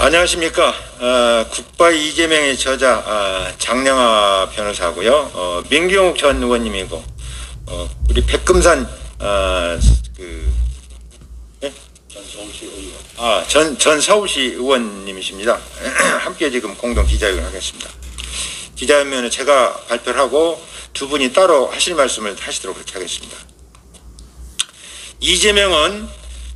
안녕하십니까. 굿바이 이재명의 저자 장량화 변호사고요. 민경욱 전 의원님이고 우리 백금산 전 서울시 의원. 전 서울시 의원님이십니다. 함께 지금 공동 기자회견을 하겠습니다. 기자회견은 제가 발표를 하고 두 분이 따로 하실 말씀을 하시도록 그렇게 하겠습니다. 이재명은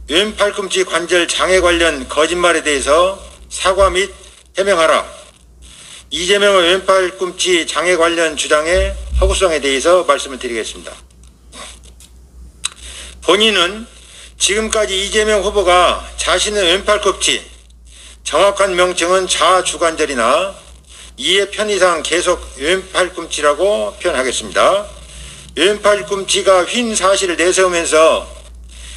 왼팔꿈치 관절 장애 관련 거짓말에 대해서 사과 및 해명하라. 이재명의 왼팔꿈치 장애 관련 주장의 허구성에 대해서 말씀을 드리겠습니다. 본인은 지금까지 이재명 후보가 자신의 왼팔꿈치, 정확한 명칭은 좌주관절이나 이해 편의상 계속 왼팔꿈치라고 표현하겠습니다. 왼팔꿈치가 휜 사실을 내세우면서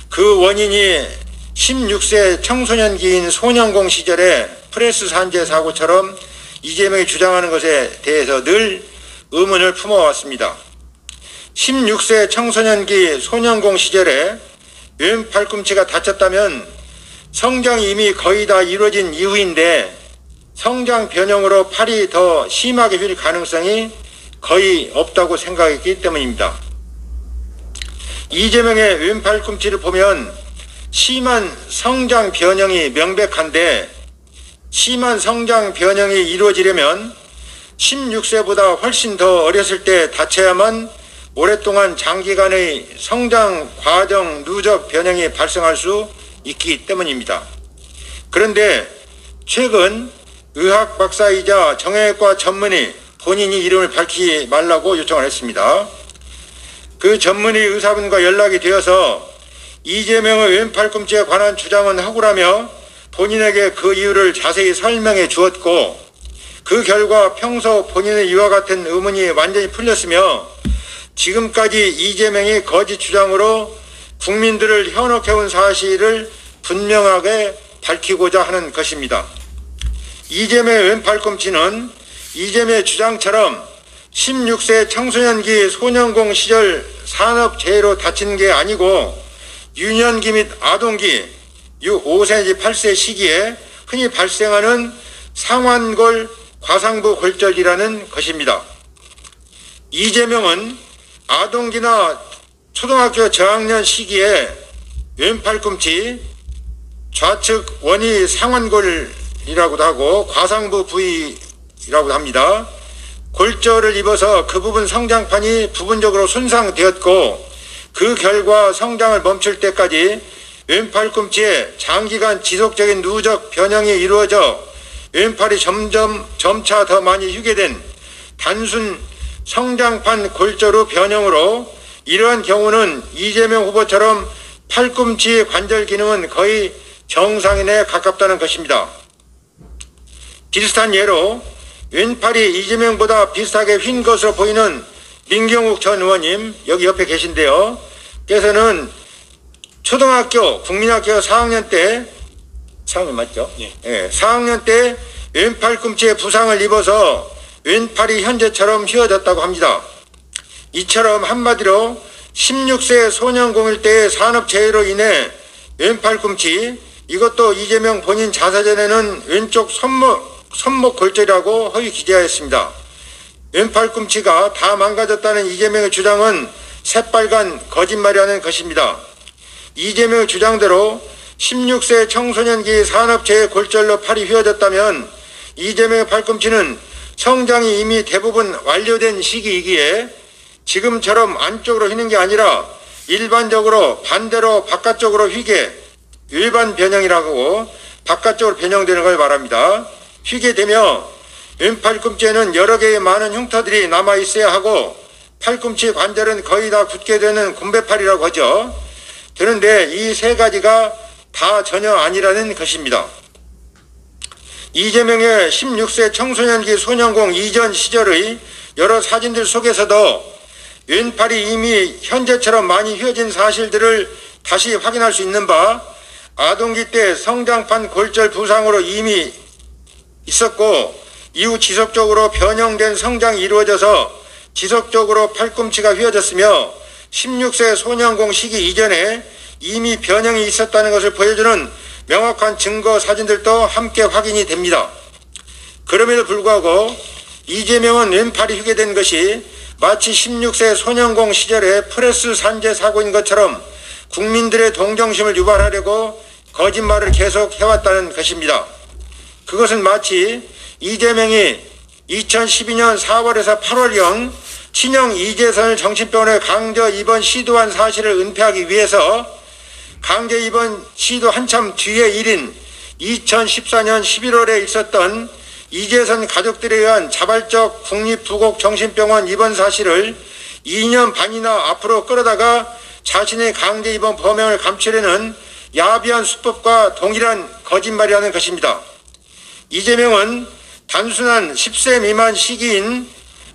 그 원인이 16세 청소년기인 소년공 시절의 프레스 산재 사고처럼 이재명이 주장하는 것에 대해서 늘 의문을 품어왔습니다. 16세 청소년기 소년공 시절에 왼팔꿈치가 다쳤다면 성장이 이미 거의 다 이루어진 이후인데 성장 변형으로 팔이 더 심하게 휠 가능성이 거의 없다고 생각했기 때문입니다. 이재명의 왼팔꿈치를 보면 심한 성장 변형이 명백한데 심한 성장 변형이 이루어지려면 16세보다 훨씬 더 어렸을 때 다쳐야만 오랫동안 장기간의 성장 과정 누적 변형이 발생할 수 있기 때문입니다. 그런데 최근 의학 박사이자 정형외과 전문의 본인이 이름을 밝히지 말라고 요청을 했습니다. 그 전문의 의사분과 연락이 되어서 이재명의 왼팔꿈치에 관한 주장은 허구라며 본인에게 그 이유를 자세히 설명해 주었고 그 결과 평소 본인의 이와 같은 의문이 완전히 풀렸으며 지금까지 이재명이 거짓 주장으로 국민들을 현혹해온 사실을 분명하게 밝히고자 하는 것입니다. 이재명의 왼팔꿈치는 이재명의 주장처럼 16세 청소년기 소년공 시절 산업재해로 다친 게 아니고 유년기 및 아동기 5세에서 8세 시기에 흔히 발생하는 상완골 과상부 골절이라는 것입니다. 이재명은 아동기나 초등학교 저학년 시기에 왼팔꿈치 좌측 원위 상완골이라고도 하고 과상부 부위라고도 합니다. 골절을 입어서 그 부분 성장판이 부분적으로 손상되었고 그 결과 성장을 멈출 때까지 왼팔꿈치에 장기간 지속적인 누적 변형이 이루어져 왼팔이 점차 더 많이 휘게 된 단순 성장판 골절 후 변형으로 이러한 경우는 이재명 후보처럼 팔꿈치 관절 기능은 거의 정상인에 가깝다는 것입니다. 비슷한 예로 왼팔이 이재명보다 비슷하게 휜 것으로 보이는 민경욱 전 의원님 여기 옆에 계신데요. 께서는 초등학교 국민학교 4학년 때 4학년 맞죠? 예, 4학년 때 왼팔꿈치에 부상을 입어서 왼팔이 현재처럼 휘어졌다고 합니다. 이처럼 한마디로 16세 소년공일 때의 산업재해로 인해 왼팔꿈치 이것도 이재명 본인 자서전에는 왼쪽 손목 골절이라고 허위 기재하였습니다. 왼팔꿈치가 다 망가졌다는 이재명의 주장은 새빨간 거짓말이라는 것입니다. 이재명의 주장대로 16세 청소년기 산업재해 골절로 팔이 휘어졌다면 이재명의 팔꿈치는 성장이 이미 대부분 완료된 시기이기에 지금처럼 안쪽으로 휘는 게 아니라 일반적으로 반대로 바깥쪽으로 휘게 일반 변형이라고 바깥쪽으로 변형되는 걸 말합니다. 휘게 되며 왼팔꿈치에는 여러 개의 많은 흉터들이 남아 있어야 하고 팔꿈치 관절은 거의 다 굳게 되는 곰배팔이라고 하죠. 그런데 이 세 가지가 다 전혀 아니라는 것입니다. 이재명의 16세 청소년기 소년공 이전 시절의 여러 사진들 속에서도 왼팔이 이미 현재처럼 많이 휘어진 사실들을 다시 확인할 수 있는 바 아동기 때 성장판 골절 부상으로 이미 있었고 이후 지속적으로 변형된 성장이 이루어져서 지속적으로 팔꿈치가 휘어졌으며 16세 소년공 시기 이전에 이미 변형이 있었다는 것을 보여주는 명확한 증거 사진들도 함께 확인이 됩니다. 그럼에도 불구하고 이재명은 왼팔이 휴게된 것이 마치 16세 소년공 시절의 프레스 산재 사고인 것처럼 국민들의 동정심을 유발하려고 거짓말을 계속 해왔다는 것입니다. 그것은 마치 이재명이 2012년 4월에서 8월경 친형 이재선을 정신병원에 강제 입원 시도한 사실을 은폐하기 위해서 강제 입원 시도 한참 뒤의 일인 2014년 11월에 있었던 이재선 가족들에 의한 자발적 국립부곡정신병원 입원 사실을 2년 반이나 앞으로 끌어다가 자신의 강제 입원 범행을 감추려는 야비한 수법과 동일한 거짓말이라는 것입니다. 이재명은 단순한 10세 미만 시기인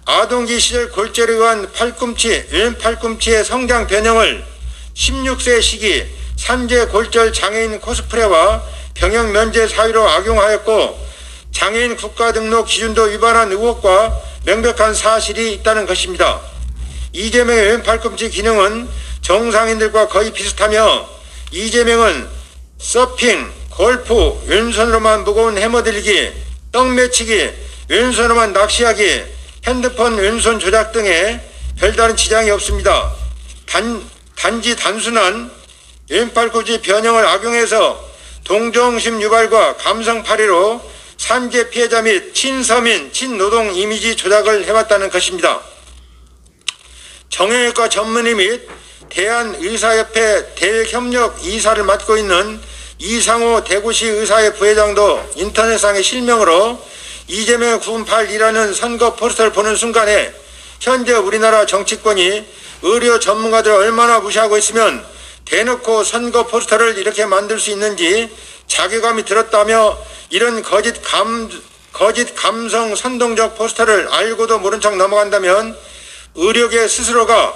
아동기 시절 골절에 의한 팔꿈치, 왼 팔꿈치의 성장 변형을 16세 시기 산재 골절 장애인 코스프레와 병역 면제 사유로 악용하였고 장애인 국가등록 기준도 위반한 의혹과 명백한 사실이 있다는 것입니다. 이재명의 왼 팔꿈치 기능은 정상인들과 거의 비슷하며 이재명은 서핑, 골프, 왼손으로만 무거운 해머 들기, 떡매치기, 왼손으로만 낚시하기, 핸드폰 왼손 조작 등에 별다른 지장이 없습니다. 단지 단순한 왼팔꿈치 변형을 악용해서 동정심 유발과 감성팔이로 산재 피해자 및 친서민, 친노동 이미지 조작을 해왔다는 것입니다. 정형외과 전문의 및 대한의사협회 대외협력 이사를 맡고 있는 이상호 대구시 의사회 부회장도 인터넷상의 실명으로 이재명의 9.8이라는 선거 포스터를 보는 순간에 현재 우리나라 정치권이 의료 전문가들을 얼마나 무시하고 있으면 대놓고 선거 포스터를 이렇게 만들 수 있는지 자괴감이 들었다며 이런 거짓 감성 선동적 포스터를 알고도 모른 척 넘어간다면 의료계 스스로가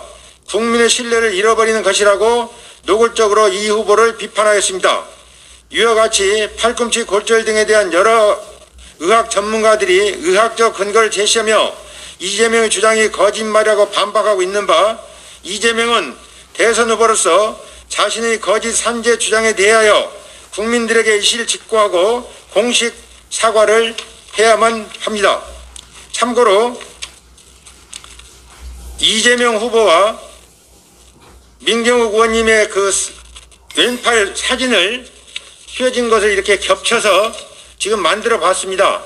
국민의 신뢰를 잃어버리는 것이라고 노골적으로 이 후보를 비판하였습니다. 이와 같이 팔꿈치 골절 등에 대한 여러 의학 전문가들이 의학적 근거를 제시하며 이재명의 주장이 거짓말이라고 반박하고 있는 바 이재명은 대선 후보로서 자신의 거짓 산재 주장에 대하여 국민들에게 이실 직고하고 공식 사과를 해야만 합니다. 참고로 이재명 후보와 민경욱 의원님의 그 왼팔 사진을 휘어진 것을 이렇게 겹쳐서 지금 만들어 봤습니다.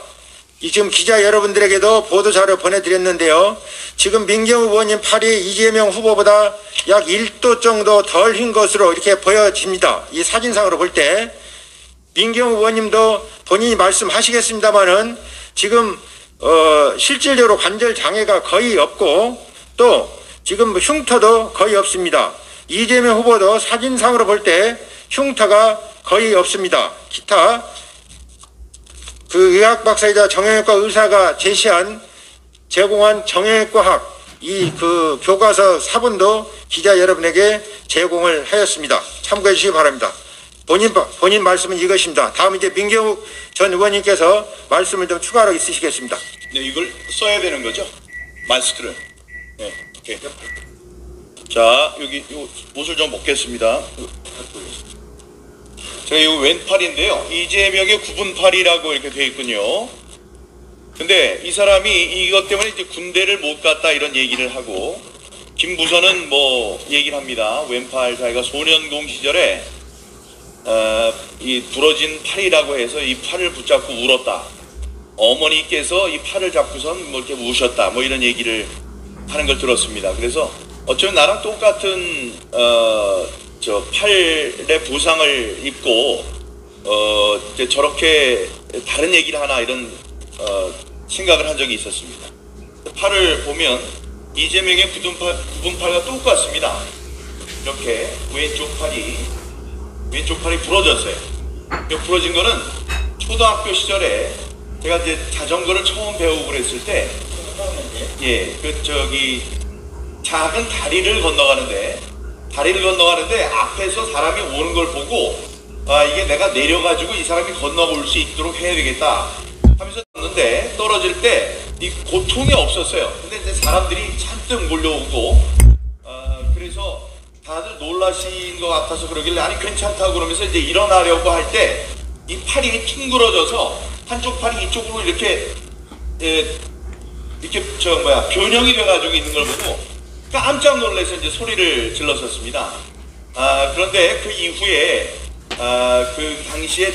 지금 기자 여러분들에게도 보도자료 보내드렸는데요. 지금 민경욱 의원님 팔이 이재명 후보보다 약 1도 정도 덜 흰 것으로 이렇게 보여집니다. 이 사진상으로 볼 때 민경욱 의원님도 본인이 말씀하시겠습니다마는 지금 실질적으로 관절 장애가 거의 없고 또 지금 흉터도 거의 없습니다. 이재명 후보도 사진상으로 볼 때 흉터가 거의 없습니다. 기타 그 의학 박사이자 정형외과 의사가 제공한 정형외과학 이 그 교과서 사본도 기자 여러분에게 제공을 하였습니다. 참고해 주시기 바랍니다. 본인 말씀은 이것입니다. 다음 이제 민경욱 전 의원님께서 말씀을 좀 추가로 있으시겠습니다. 네, 이걸 써야 되는 거죠? 마스크를. 네, 오케이. 자, 여기 요 옷을 좀 벗겠습니다. 제가 이거 왼팔인데요. 이재명의 9분팔이라고 이렇게 되어 있군요. 근데 이 사람이 이것 때문에 이제 군대를 못 갔다 이런 얘기를 하고 김부선은 뭐 얘기를 합니다. 왼팔 자기가 소년공 시절에 이 부러진 팔이라고 해서 이 팔을 붙잡고 울었다. 어머니께서 이 팔을 잡고선 뭐 이렇게 우셨다. 뭐 이런 얘기를 하는 걸 들었습니다. 그래서 어쩌면 나랑 똑같은 저 팔의 부상을 입고 이제 저렇게 다른 얘기를 하나 이런 생각을 한 적이 있었습니다. 팔을 보면 이재명의 9분팔과 똑같습니다. 이렇게 왼쪽 팔이 부러졌어요. 부러진 거는 초등학교 시절에 제가 이제 자전거를 처음 배우고 그랬을 때, 예, 작은 다리를 건너가는데 앞에서 사람이 오는 걸 보고 이게 내가 내려가지고 이 사람이 건너올 수 있도록 해야 되겠다 하면서 떴는데 떨어질 때 이 고통이 없었어요. 근데 이제 사람들이 잔뜩 몰려오고 그래서 다들 놀라신 것 같아서 그러길래 아니 괜찮다고 그러면서 이제 일어나려고 할 때 이 팔이 튕그러져서 한쪽 팔이 이쪽으로 이렇게 이렇게 변형이 돼가지고 있는 걸 보고 깜짝 놀라서 이제 소리를 질렀었습니다. 그런데 그 이후에 그 당시에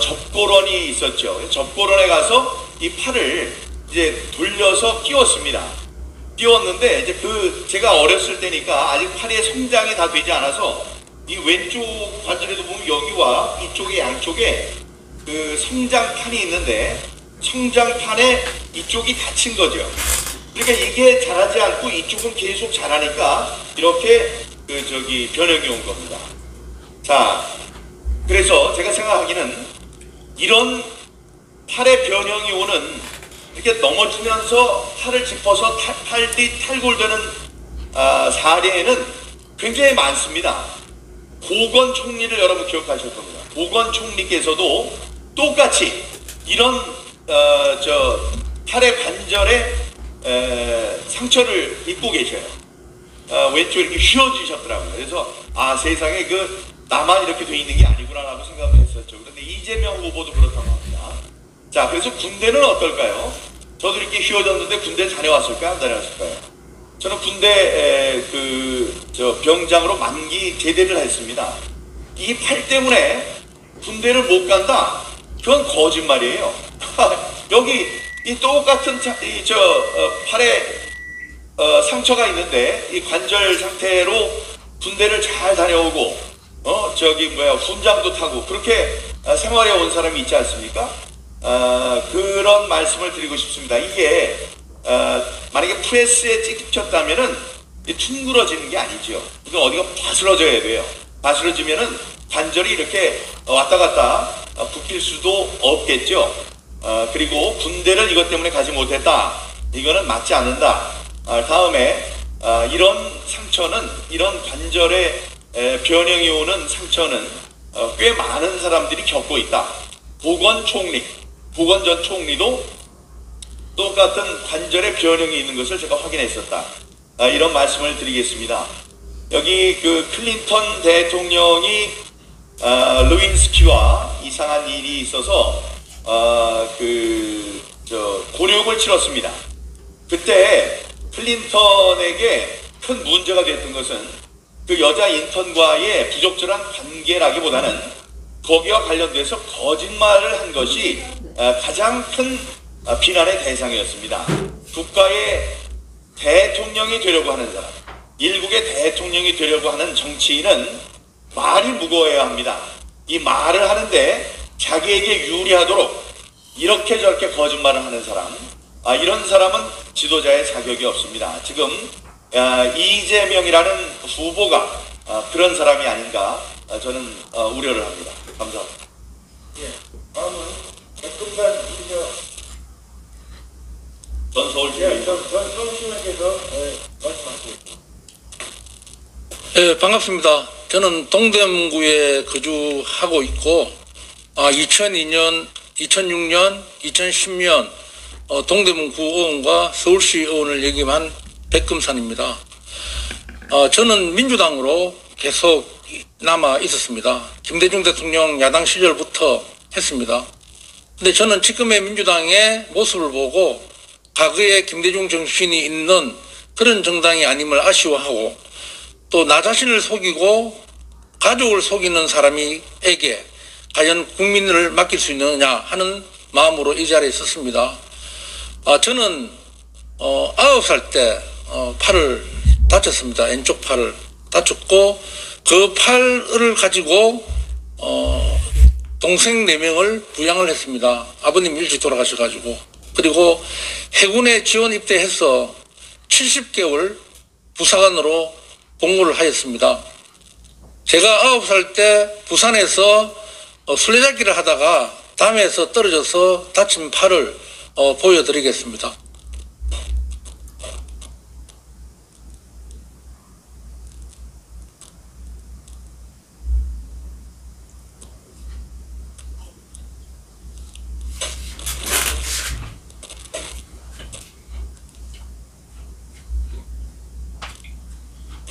접고런이 있었죠. 접고런에 가서 이 팔을 이제 돌려서 끼웠습니다. 끼웠는데 이제 제가 어렸을 때니까 아직 팔의 성장이 다 되지 않아서 이 왼쪽 관절에도 보면 여기와 이쪽에 양쪽에 그 성장판이 있는데 성장판에 이쪽이 다친 거죠. 그러니까 이게 자라지 않고 이쪽은 계속 자라니까 이렇게 변형이 온 겁니다. 자, 그래서 제가 생각하기는 이런 팔의 변형이 오는 이렇게 넘어지면서 팔을 짚어서 팔이 탈골되는 사례에는 굉장히 많습니다. 보건 총리를 여러분 기억하실 겁니다. 보건 총리께서도 똑같이 이런 팔의 관절에 상처를 입고 계셔요. 왼쪽 이렇게 휘어지셨더라고요. 그래서 세상에 나만 이렇게 돼 있는 게 아니구나라고 생각을 했었죠. 그런데 이재명 후보도 그렇다고 합니다. 자, 그래서 군대는 어떨까요? 저도 이렇게 휘어졌는데 군대 다녀왔을까요? 안 다녀왔을까요? 저는 군대 병장으로 만기 제대를 했습니다. 이 팔 때문에 군대를 못 간다? 그건 거짓말이에요. 여기 이 똑같은 팔에 상처가 있는데 이 관절 상태로 군대를 잘 다녀오고 훈장도 타고 그렇게 생활해 온 사람이 있지 않습니까? 그런 말씀을 드리고 싶습니다. 이게 만약에 프레스에 찍혔다면은 퉁그러지는 게 아니죠. 이건 어디가 바스러져야 돼요. 바스러지면은 관절이 이렇게 왔다 갔다 굽힐 수도 없겠죠. 그리고 군대를 이것 때문에 가지 못했다. 이거는 맞지 않는다. 다음에 이런 상처는, 이런 관절에 변형이 오는 상처는 꽤 많은 사람들이 겪고 있다. 보건 전 총리도 똑같은 관절에 변형이 있는 것을 제가 확인했었다. 이런 말씀을 드리겠습니다. 여기 클린턴 대통령이 루인스키와 이상한 일이 있어서 고륙을 치렀습니다. 그때 클린턴에게 큰 문제가 됐던 것은 그 여자 인턴과의 부적절한 관계라기보다는 거기와 관련돼서 거짓말을 한 것이 가장 큰 비난의 대상이었습니다. 국가의 대통령이 되려고 하는 사람, 일국의 대통령이 되려고 하는 정치인은 말이 무거워야 합니다. 이 말을 하는데 자기에게 유리하도록 이렇게 저렇게 거짓말을 하는 사람, 이런 사람은 지도자의 자격이 없습니다. 지금 이재명이라는 후보가 그런 사람이 아닌가 저는 우려를 합니다. 감사합니다. 다음은 백금관 전 서울시민께서 말씀하시겠습니다. 네, 반갑습니다. 저는 동대문구에 거주하고 있고 2002년, 2006년, 2010년 동대문구 의원과 서울시 의원을 역임한 백금산입니다. 저는 민주당으로 계속 남아 있었습니다. 김대중 대통령 야당 시절부터 했습니다. 근데 저는 지금의 민주당의 모습을 보고 과거에 김대중 정신이 있는 그런 정당이 아님을 아쉬워하고 또 나 자신을 속이고 가족을 속이는 사람에게 과연 국민을 맡길 수 있느냐 하는 마음으로 이 자리에 섰습니다. 저는 9살 때 팔을 다쳤습니다. 왼쪽 팔을 다쳤고 그 팔을 가지고 동생 4명을 부양을 했습니다. 아버님 일찍 돌아가셔가지고. 그리고 해군에 지원 입대해서 70개월 부사관으로 복무를 하였습니다. 제가 9살 때 부산에서 술래잡기를 하다가 담에서 떨어져서 다친 팔을 보여드리겠습니다.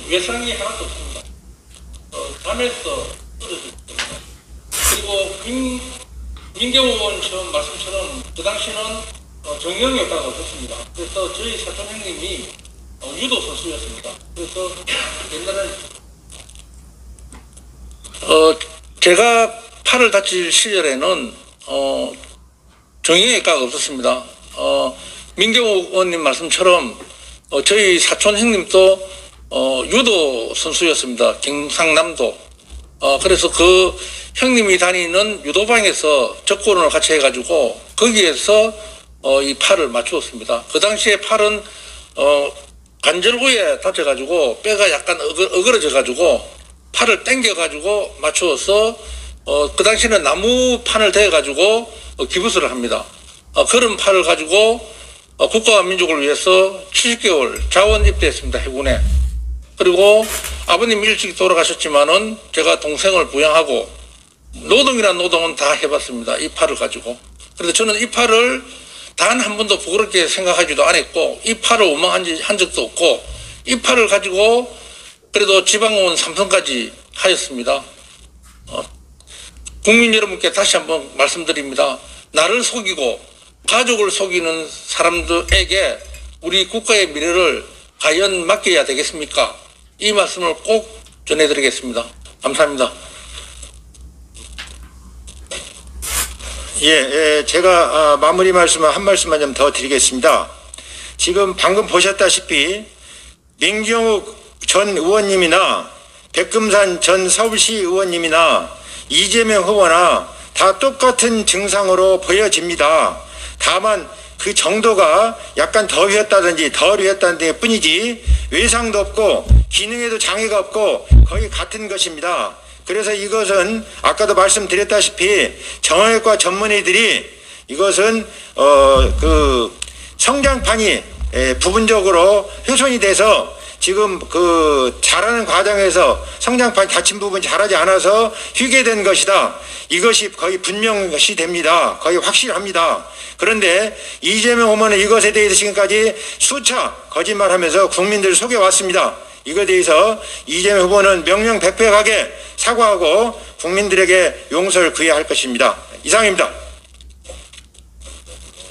외상이 하나도 없습니다. 잠에서 떨어졌습니다. 그리고 민경호 의원 처음 말씀처럼 그 당시는 정형외과가 없었습니다. 그래서 저희 사촌 형님이 유도 선수였습니다. 그래서 옛날에 제가 팔을 다칠 시절에는 정형외과가 없었습니다. 민경호 의원님 말씀처럼 저희 사촌 형님도 유도 선수였습니다. 경상남도. 그래서 그 형님이 다니는 유도방에서 접근을 같이 해가지고 거기에서 이 팔을 맞추었습니다. 그 당시에 팔은 관절부에 다쳐가지고 뼈가 약간 어그러져가지고 팔을 당겨가지고 맞추어서 그 당시에는 나무판을 대가지고 기부스를 합니다. 그런 팔을 가지고 국가와 민족을 위해서 70개월 자원 입대했습니다. 해군에. 그리고 아버님 일찍 돌아가셨지만은 제가 동생을 부양하고 노동이란 노동은 다 해봤습니다. 이 팔을 가지고. 그래서 저는 이 팔을 단 한 번도 부끄럽게 생각하지도 않았고 이 팔을 원망한 적도 없고 이 팔을 가지고 그래도 지방의원 3선까지 하였습니다. 국민 여러분께 다시 한번 말씀드립니다. 나를 속이고 가족을 속이는 사람들에게 우리 국가의 미래를 과연 맡겨야 되겠습니까? 이 말씀을 꼭 전해드리겠습니다. 감사합니다. 제가 마무리 말씀을 한 말씀만 좀 더 드리겠습니다. 지금 방금 보셨다시피 민경욱 전 의원님이나 백금산 전 서울시 의원님이나 이재명 후보나 다 똑같은 증상으로 보여집니다. 다만 그 정도가 약간 더 휘었다든지 덜 휘었다는 뿐이지 외상도 없고 기능에도 장애가 없고 거의 같은 것입니다. 그래서 이것은 아까도 말씀드렸다시피 정형외과 전문의들이 이것은 그 성장판이 부분적으로 훼손이 돼서 지금 그 자라는 과정에서 성장판이 다친 부분이 자라지 않아서 휘게 된 것이다. 이것이 거의 분명시 됩니다. 거의 확실합니다. 그런데 이재명 후보는 이것에 대해서 지금까지 수차 거짓말하면서 국민들을 속여왔습니다. 이거에 대해서 이재명 후보는 명명백백하게 사과하고 국민들에게 용서를 구해야 할 것입니다. 이상입니다.